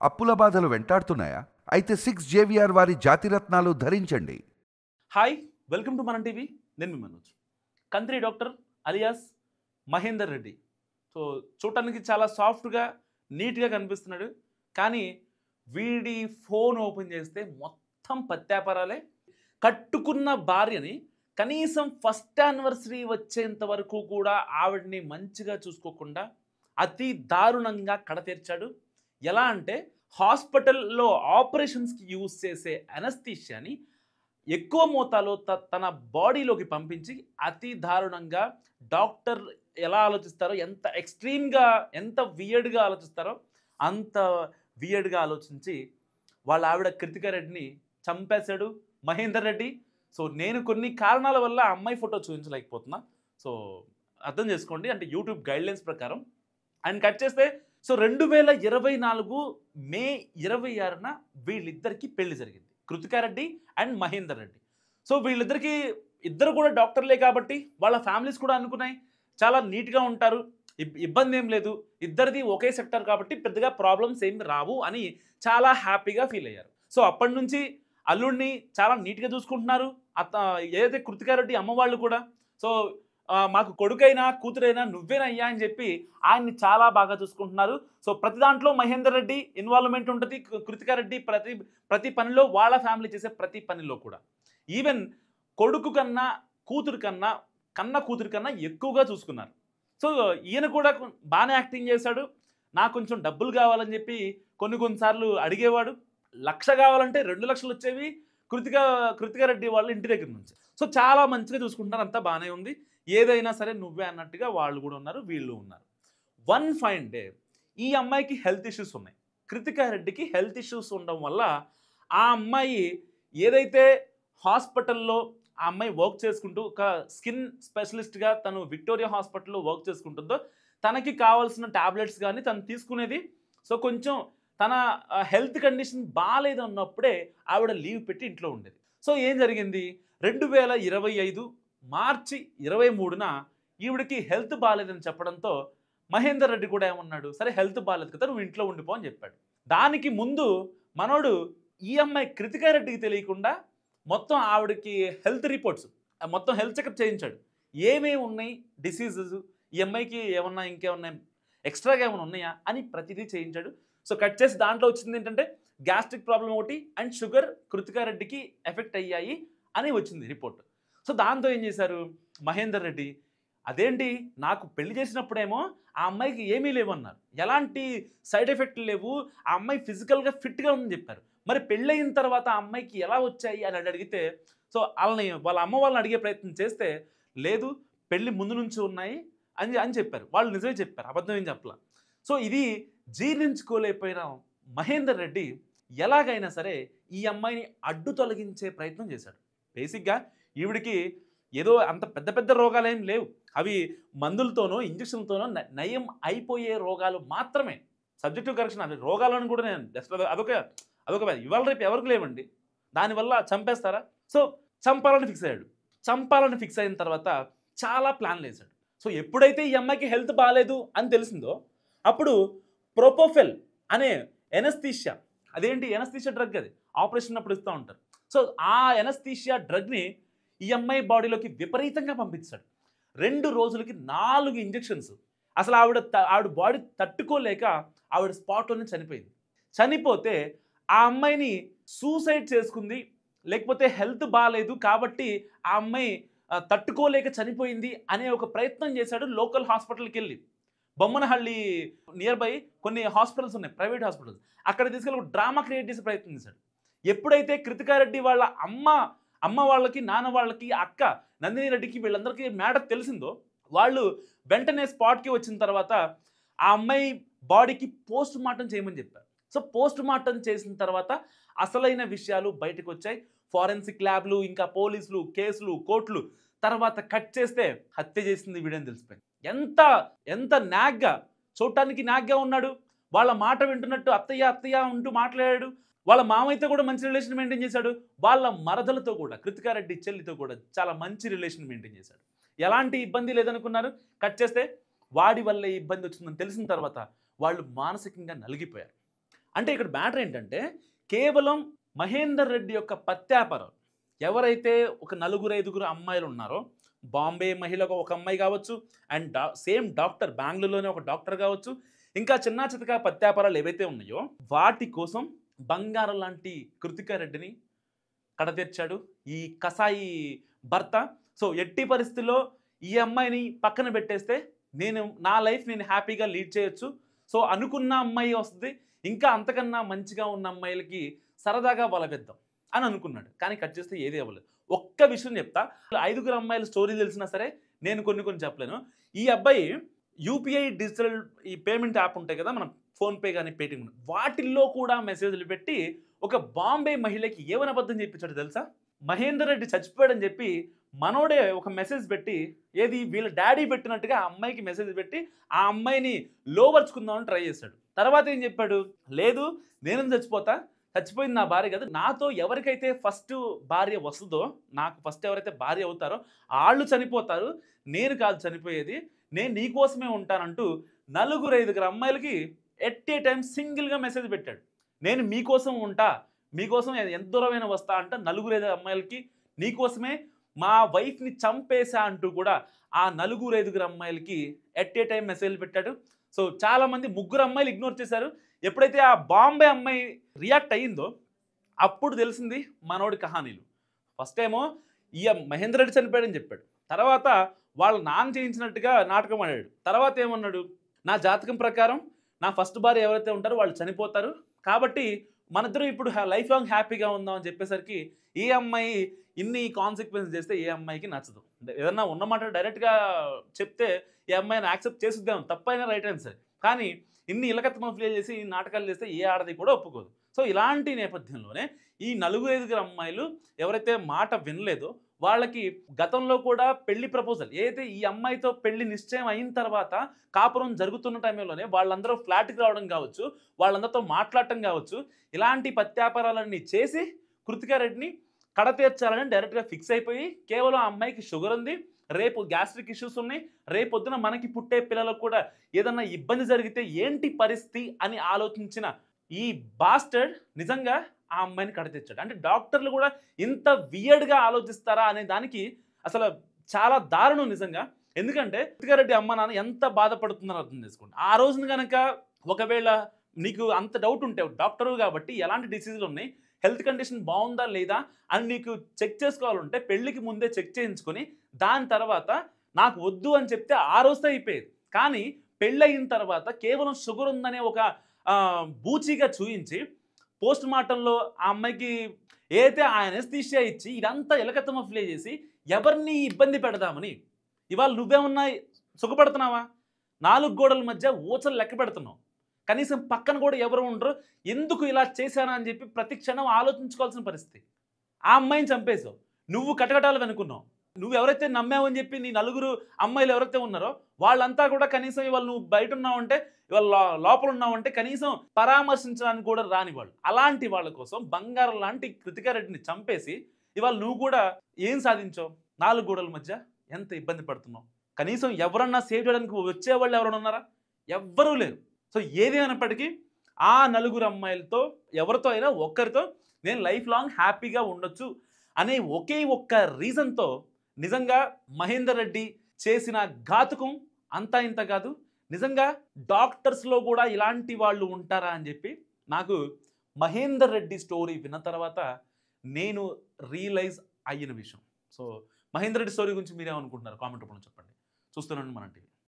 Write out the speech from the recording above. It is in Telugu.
అప్పుల బాధలు వెంటాడుతున్నాయా? అయితే 6 JVR వారి జాతిరత్నాలు ధరించండి. Hi, welcome to Manam TV. నేను మీ మనోజ్. కంత్రి డాక్టర్ అలియాస్ మహేందర్ రెడ్డి. సో చూడటానికి చాలా సాఫ్ట్గా నీట్గా కనిపిస్తున్నాడు. కానీ వీడి ఫోన్ ఓపెన్ చేస్తే మొత్తం పత్యాపారాలే. కట్టుకున్న భార్యని కనీసం ఫస్ట్ యానివర్సరీ వచ్చేంత వరకు కూడా ఆవిడ్ని మంచిగా చూసుకోకుండా అతి దారుణంగా కడతీర్చాడు. ఎలా అంటే హాస్పిటల్లో ఆపరేషన్స్కి యూజ్ చేసే అనస్థీషియాని ఎక్కువ మోతాలో తన బాడీలోకి పంపించి అతి దారుణంగా డాక్టర్ ఎలా ఆలోచిస్తారో, ఎంత ఎక్స్ట్రీమ్గా, ఎంత వియర్డ్గా ఆలోచిస్తారో అంత వియర్డ్గా ఆలోచించి వాళ్ళ ఆవిడ కృతికా రెడ్డిని చంపేశాడు మహేందర్ రెడ్డి. సో నేను కొన్ని కారణాల వల్ల ఆ అమ్మాయి ఫోటో చూపించలేకపోతున్నా. సో అర్థం చేసుకోండి, అంటే యూట్యూబ్ గైడ్లైన్స్ ప్రకారం. ఆయన కట్ చేస్తే సో 2024 మే 26న వీళ్ళిద్దరికీ పెళ్లి జరిగింది, కృతికా రెడ్డి అండ్ మహేందర్ రెడ్డి. సో వీళ్ళిద్దరికి ఇద్దరు కూడా డాక్టర్లే కాబట్టి వాళ్ళ ఫ్యామిలీస్ కూడా అనుకున్నాయి చాలా నీట్గా ఉంటారు, ఇబ్బంది ఏం లేదు, ఇద్దరిది ఒకే సెక్టర్ కాబట్టి పెద్దగా ప్రాబ్లమ్స్ ఏమి రావు అని చాలా హ్యాపీగా ఫీల్ అయ్యారు. సో అప్పటి నుంచి అల్లుడిని చాలా నీట్గా చూసుకుంటున్నారు. ఏదైతే కృతికా రెడ్డి అమ్మ వాళ్ళు కూడా సో మాకు కొడుకైనా కూతురైనా నువ్వేనయ్యా అని చెప్పి ఆయన్ని చాలా బాగా చూసుకుంటున్నారు. సో ప్రతి దాంట్లో మహేందర్ రెడ్డి ఇన్వాల్వ్మెంట్ ఉంటుంది. కృతికా రెడ్డి ప్రతి పనిలో, వాళ్ళ ఫ్యామిలీ చేసే ప్రతి పనిలో కూడా ఈవెన్ కొడుకు కన్నా కూతురు కన్నా ఎక్కువగా చూసుకున్నారు. సో ఈయన కూడా బాగానే యాక్టింగ్ చేశాడు. నాకు కొంచెం డబ్బులు కావాలని చెప్పి కొన్నిసార్లు అడిగేవాడు. 1,00,000 కావాలంటే 2 లక్షలు వచ్చేవి కృతికా రెడ్డి వాళ్ళ ఇంటి దగ్గర నుంచి. సో చాలా మంచిగా చూసుకుంటున్నారు, అంతా బాగానే ఉంది. ఏదైనా సరే నువ్వే అన్నట్టుగా వాళ్ళు కూడా ఉన్నారు, వీళ్ళు ఉన్నారు. వన్ ఫైన్ డే ఈ అమ్మాయికి హెల్త్ ఇష్యూస్ ఉన్నాయి. కృతికా రెడ్డికి హెల్త్ ఇష్యూస్ ఉండడం వల్ల ఆ అమ్మాయి ఏదైతే హాస్పిటల్లో ఆ అమ్మాయి వర్క్ చేసుకుంటూ ఒక స్కిన్ స్పెషలిస్ట్గా తను విక్టోరియా హాస్పిటల్లో వర్క్ చేసుకుంటుందో తనకి కావాల్సిన టాబ్లెట్స్ కానీ తను తీసుకునేది. సో కొంచెం తన హెల్త్ కండిషన్ బాగాలేదు అన్నప్పుడే ఆవిడ లీవ్ పెట్టి ఇంట్లో ఉండేది. సో ఏం జరిగింది, 2025 మార్చి 23న ఈవిడికి హెల్త్ బాగాలేదని చెప్పడంతో మహేందర్ రెడ్డి కూడా ఏమన్నాడు, సరే హెల్త్ బాగాలేదు కదా నువ్వు ఇంట్లో ఉండిపో అని చెప్పాడు. దానికి ముందు మనోడు ఈ అమ్మాయి కృతికా రెడ్డికి తెలియకుండా మొత్తం ఆవిడకి హెల్త్ రిపోర్ట్స్, మొత్తం హెల్త్ చెకప్ చేయించాడు. ఏమేమి ఉన్నాయి డిసీజెస్, ఈ అమ్మాయికి ఏమన్నా ఇంకేమన్నా ఎక్స్ట్రాగా ఏమైనా ఉన్నాయా అని ప్రతిదీ చేయించాడు. సో కట్ చేసి దాంట్లో వచ్చింది ఏంటంటే గ్యాస్ట్రిక్ ప్రాబ్లం ఒకటి అండ్ షుగర్ కృతికా రెడ్డికి ఎఫెక్ట్ అయ్యాయి అని వచ్చింది రిపోర్ట్. సో దాంతో ఏం చేశారు మహేందర్ రెడ్డి, అదేంటి నాకు పెళ్లి చేసినప్పుడేమో ఆ అమ్మాయికి ఏమీ లేవు అన్నారు, ఎలాంటి సైడ్ ఎఫెక్ట్లు లేవు, ఆ అమ్మాయి ఫిజికల్గా ఫిట్గా ఉందని చెప్పారు, మరి పెళ్ళయిన తర్వాత ఆ అమ్మాయికి ఎలా వచ్చాయి అని అడిగితే సో వాళ్ళ అమ్మ వాళ్ళని అడిగే ప్రయత్నం చేస్తే లేదు పెళ్ళి ముందు నుంచి ఉన్నాయి అని చెప్పారు. వాళ్ళు నిజమే చెప్పారు, అబద్ధం ఏం చెప్పలా. సో ఇది జీర్ణించుకోలేకపోయిన మహేందర్ రెడ్డి ఎలాగైనా సరే ఈ అమ్మాయిని అడ్డు తొలగించే ప్రయత్నం చేశాడు. బేసిక్గా ఈవిడికి ఏదో అంత పెద్ద పెద్ద రోగాలు ఏం లేవు, అవి మందులతోనో ఇంజక్షన్తోనో నయం అయిపోయే రోగాలు మాత్రమే. సబ్జెక్టివ్ కరెక్షన్, అవి రోగాలను కూడా నేను జస్ట్ అదొక ఇవాళ రేపు ఎవరికి లేవండి, దానివల్ల చంపేస్తారా. సో చంపాలని ఫిక్స్ అయిన తర్వాత చాలా ప్లాన్లు వేశాడు. సో ఎప్పుడైతే ఈ అమ్మాయికి హెల్త్ బాగాలేదు అని తెలిసిందో అప్పుడు ప్రొపోఫెల్ అనే ఎనస్థీషియా, అదేంటి ఎనస్థీషియా డ్రగ్, అది ఆపరేషన్ అప్పుడు ఇస్తూ ఉంటారు. సో ఆ ఎనస్థీషియా డ్రగ్ని ఈ అమ్మాయి బాడీలోకి విపరీతంగా పంపించాడు. 2 రోజులకి 4 ఇంజెక్షన్స్. అసలు ఆవిడ బాడీ తట్టుకోలేక ఆవిడ స్పాట్లోనే చనిపోయింది. చనిపోతే ఆ అమ్మాయిని సూసైడ్ చేసుకుంది, లేకపోతే హెల్త్ బాగాలేదు కాబట్టి ఆ అమ్మాయి తట్టుకోలేక చనిపోయింది అనే ఒక ప్రయత్నం చేశాడు. లోకల్ హాస్పిటల్కి వెళ్ళి బొమ్మనహళ్ళి నియర్ బై కొన్ని హాస్పిటల్స్ ఉన్నాయి, ప్రైవేట్ హాస్పిటల్స్, అక్కడ తీసుకెళ్ళి ఒక డ్రామా క్రియేట్ చేసే ప్రయత్నం చేశాడు. ఎప్పుడైతే కృతికా రెడ్డి వాళ్ళ అమ్మ వాళ్ళకి, నాన్న వాళ్ళకి, అక్క నందిని రెడ్డికి, వీళ్ళందరికీ మ్యాటర్ తెలిసిందో వాళ్ళు వెంటనే స్పాట్కి వచ్చిన తర్వాత ఆ అమ్మాయి బాడీకి పోస్ట్ మార్టం చేయమని చెప్పారు. సో పోస్ట్ మార్టం చేసిన తర్వాత అసలైన విషయాలు బయటకు వచ్చాయి. ఫారెన్సిక్ ల్యాబ్లు, ఇంకా పోలీసులు, కేసులు, కోర్టులు, తర్వాత కట్ చేస్తే హత్య చేసింది వీడని తెలిసిపోయింది. ఎంత నాగ్గా, చూడటానికి నాగ్గా ఉన్నాడు, వాళ్ళ మాట వింటున్నట్టు అత్తయ్య అంటూ మాట్లాడాడు. వాళ్ళ మామయ్యతో కూడా మంచి రిలేషన్ మెయింటైన్ చేశాడు. వాళ్ళ మరదలతో కూడా, కృతికా రెడ్డి చెల్లితో కూడా చాలా మంచి రిలేషన్ మెయింటైన్ చేశాడు. ఎలాంటి ఇబ్బంది లేదనుకున్నారు. కట్ చేస్తే వాడి వల్లే ఇబ్బంది వచ్చిందని తెలిసిన తర్వాత వాళ్ళు మానసికంగా నలిగిపోయారు. అంటే ఇక్కడ మ్యాటర్ ఏంటంటే కేవలం మహేందర్ రెడ్డి యొక్క పత్యాపరం ఎవరైతే ఒక 4-5 అమ్మాయిలు ఉన్నారో, బాంబే మహిళకు ఒక అమ్మాయి కావచ్చు, అండ్ సేమ్ డాక్టర్ బెంగళూరులోనే ఒక డాక్టర్ కావచ్చు, ఇంకా చిన్న చితక పత్యాపరాలు ఏవైతే ఉన్నాయో వాటి కోసం బంగారం లాంటి కృతికా రెడ్డిని కడతీర్చాడు ఈ కసాయి భర్త. సో ఎట్టి పరిస్థితుల్లో ఈ అమ్మాయిని పక్కన పెట్టేస్తే నా లైఫ్ నేను హ్యాపీగా లీడ్ చేయొచ్చు. సో అనుకున్న అమ్మాయి వస్తుంది, ఇంకా అంతకన్నా మంచిగా ఉన్న అమ్మాయిలకి సరదాగా బలపెద్దాం అని అనుకున్నాడు. కానీ కట్ చేస్తే ఏది అవ్వలేదు. ఒక్క విషయం చెప్తా, 5 అమ్మాయిల స్టోరీ తెలిసినా సరే నేను కొన్ని చెప్పలేను. ఈ అబ్బాయి యూపీఐ డిజిటల్ ఈ పేమెంట్ యాప్ ఉంటాయి కదా, మనం ఫోన్పే కానీ పేటిఎం, వాటిల్లో కూడా మెసేజ్లు పెట్టి ఒక బాంబే మహిళకి ఏమని అబద్ధం చెప్పించాడు తెలుసా? మహేందర్ రెడ్డి చచ్చిపోయాడని చెప్పి మనోడే ఒక మెసేజ్ పెట్టి, ఏది వీళ్ళ డాడీ పెట్టినట్టుగా ఆ అమ్మాయికి మెసేజ్ పెట్టి ఆ అమ్మాయిని లోపరుచుకుందామని ట్రై చేశాడు. తర్వాత ఏం చెప్పాడు, లేదు నేను చచ్చిపోయింది నా భార్య కదా, నాతో ఎవరికైతే ఫస్ట్ భార్య వస్తుందో, నాకు ఫస్ట్ ఎవరైతే భార్య అవుతారో వాళ్ళు చనిపోతారు, నేను కాదు చనిపోయేది, నేను నీకోసమే ఉంటానంటూ 4-5 అమ్మాయిలకి ఎట్ ఏ టైం సింగిల్గా మెసేజ్ పెట్టాడు. నేను మీకోసం ఉంటా, మీకోసం ఎంత దూరమైన వస్తా అంట 4-5 అమ్మాయిలకి, నీకోసమే మా వైఫ్ని చంపేశా అంటూ కూడా ఆ 4-5 అమ్మాయిలకి ఎట్ ఏ టైం మెసేజ్ పెట్టాడు. సో చాలామంది 3 అమ్మాయిలు ఇగ్నోర్ చేశారు. ఎప్పుడైతే ఆ బాంబే అమ్మాయి రియాక్ట్ అయ్యిందో అప్పుడు తెలిసింది మనోడి కహానీలు. ఫస్ట్ ఏమో ఈ మహేందర్ రెడ్డి చనిపోయాడని చెప్పాడు, తర్వాత వాళ్ళ నాన్న చేయించినట్టుగా నాటకం ఆడాడు, తర్వాత ఏమన్నాడు, నా జాతకం ప్రకారం నా ఫస్ట్ భార్య ఎవరైతే ఉంటారో వాళ్ళు చనిపోతారు, కాబట్టి మనిద్దరం ఇప్పుడు లైఫ్ లాంగ్ హ్యాపీగా ఉందాం అని చెప్పేసరికి ఈ అమ్మాయి ఇన్ని కాన్సిక్వెన్స్ చేస్తే ఏ అమ్మాయికి నచ్చదు. ఏదన్నా ఉన్నమాట డైరెక్ట్గా చెప్తే ఈ అమ్మాయిని యాక్సెప్ట్ చేసిద్దాం, తప్పైనా రైట్ అయినా సరే, కానీ ఇన్ని ఇలకత్తమ ఫీల్ చేసి ఈ నాటకాలు చేస్తే ఏ ఆడది కూడా ఒప్పుకోదు. సో ఇలాంటి నేపథ్యంలోనే ఈ 4-5 అమ్మాయిలు ఎవరైతే మాట వినలేదో వాళ్ళకి గతంలో కూడా పెళ్లి ప్రపోజల్, ఏదైతే ఈ అమ్మాయితో పెళ్లి నిశ్చయం అయిన తర్వాత కాపురం జరుగుతున్న టైంలోనే వాళ్ళందరూ ఫ్లాట్కి రావడం కావచ్చు, వాళ్ళందరితో మాట్లాడటం కావచ్చు, ఇలాంటి పత్యాపరాలన్నీ చేసి కృతికా రెడ్డిని కడతీర్చాలని డైరెక్ట్గా ఫిక్స్ అయిపోయి, కేవలం ఆ అమ్మాయికి షుగర్ ఉంది, రేపు గ్యాస్ట్రిక్ ఇష్యూస్ ఉన్నాయి, రేపొద్దున మనకి పుట్టే పిల్లలకు కూడా ఏదన్నా ఇబ్బంది జరిగితే ఏంటి పరిస్థితి అని ఆలోచించిన ఈ బాస్టర్డ్ నిజంగా ఆ అమ్మాయిని కడతీర్చాడు. అంటే డాక్టర్లు కూడా ఇంత వియర్డ్గా ఆలోచిస్తారా అనే దానికి అసలు చాలా దారుణం నిజంగా. ఎందుకంటే కృతికా రెడ్డి అమ్మ నాన్న ఎంత బాధపడుతున్నారో అర్థం చేసుకోండి. ఆ రోజున కనుక ఒకవేళ నీకు అంత డౌట్ ఉంటే, డాక్టరు కాబట్టి ఎలాంటి డిసీజులు ఉన్నాయి, హెల్త్ కండిషన్ బాగుందా లేదా అని నీకు చెక్ చేసుకోవాలంటే పెళ్ళికి ముందే చెక్ చేయించుకొని దాని తర్వాత నాకు వద్దు అని చెప్తే ఆ రోజుతో అయిపోయేది. కానీ పెళ్ళయిన తర్వాత కేవలం షుగర్ ఉందనే ఒక బూచిగా చూయించి పోస్ట్ మార్టంలో ఆ అమ్మాయికి ఏదైతే ఆ అనెస్థీషియా ఇచ్చి ఇదంతా ఎలకత్తమ ప్లే చేసి ఎవరిని ఇబ్బంది పెడదామని ఇవాళ నువ్వేమన్నా సుఖపడుతున్నావా? 4 గోడల మధ్య ఊచలు లెక్క పెడుతున్నావు, కనీసం పక్కన కూడా ఎవరు ఉండరు, ఎందుకు ఇలా చేశానా అని చెప్పి ప్రతి క్షణం ఆలోచించుకోవాల్సిన పరిస్థితి. ఆ అమ్మాయిని చంపేశావు, నువ్వు కటకటాలు వెనుకున్నావు, నువ్వు ఎవరైతే నమ్మావని చెప్పి నీ 4 అమ్మాయిలు ఎవరైతే ఉన్నారో వాళ్ళంతా కూడా కనీసం ఇవాళ నువ్వు బయట ఉన్నావంటే, ఇవాళ లోపల ఉన్నావంటే కనీసం పరామర్శించడానికి కూడా రాని వాళ్ళు, అలాంటి వాళ్ళ కోసం బంగారం లాంటి కృతికా రెడ్డిని చంపేసి ఇవాళ నువ్వు కూడా ఏం సాధించావు? 4 గోడల మధ్య ఎంత ఇబ్బంది పడుతున్నావు? కనీసం ఎవరన్నా సేవ్ చేయడానికి వచ్చేవాళ్ళు ఎవరైనా ఉన్నారా? ఎవ్వరూ లేరు. సో ఏదేమైనప్పటికీ ఆ 4 అమ్మాయిలతో ఎవరితో అయినా ఒక్కరితో నేను లైఫ్ లాంగ్ హ్యాపీగా ఉండొచ్చు అనే ఒకే ఒక్క రీజన్తో నిజంగా మహేందర్ రెడ్డి చేసిన ఘాతుకం అంతా ఇంత కాదు. నిజంగా డాక్టర్స్లో కూడా ఇలాంటి వాళ్ళు ఉంటారా అని చెప్పి నాకు మహేందర్ రెడ్డి స్టోరీ విన్న తర్వాత నేను రియలైజ్ అయిన విషయం. సో మహేందర్ రెడ్డి స్టోరీ గురించి మీరేమనుకుంటున్నారు? కామెంట్ రూపంలో చెప్పండి. చూస్తున్నాను మన టీవీ.